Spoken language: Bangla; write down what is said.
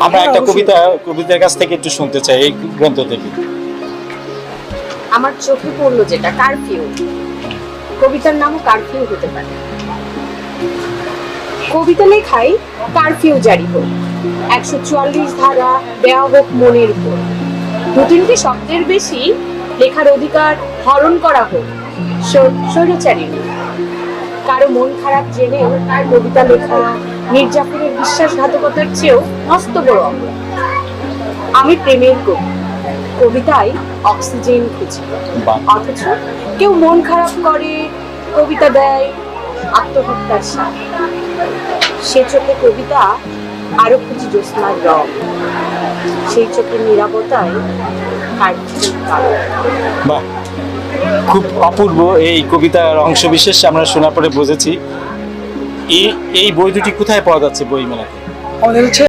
আমরা একটা কবিতার কাছ থেকে একটু শুনতে চাই এই গ্রন্থ থেকে। আমার চোখে পড়লো যেটা কারফিউ, কবিতার নামও কারফিউ হতে পারে। কবিতা লেখাই কারফিউ জারি হোক, 144 ধারা দেওয়া হোক মনের উপর, 2-3টে শব্দের বেশি লেখার অধিকার হরণ করা হোক স্বৈরাচারী। কারো মন খারাপ জেনেও কবিতা লেখা মির্জাফরের বিশ্বাসঘাতকতার চেয়েও মস্ত বড় অপরাধ। আমি প্রেমের কবি, কবিতায় অক্সিজেন খুঁজি, অথচ কেউ মন খারাপ করে কবিতা দেয় আত্মহত্যার সাথ। সে চোখে কবিতা আরো খুঁজি জ্যোৎস্নার রং, সেই চোখের নীরবতায় বাহ, খুব অপূর্ব এই কবিতার অংশ বিশেষ আমরা শোনার পরে বুঝেছি। এই বই দুটি কোথায় পাওয়া যাচ্ছে বই মেলাতে? আমাদের হচ্ছে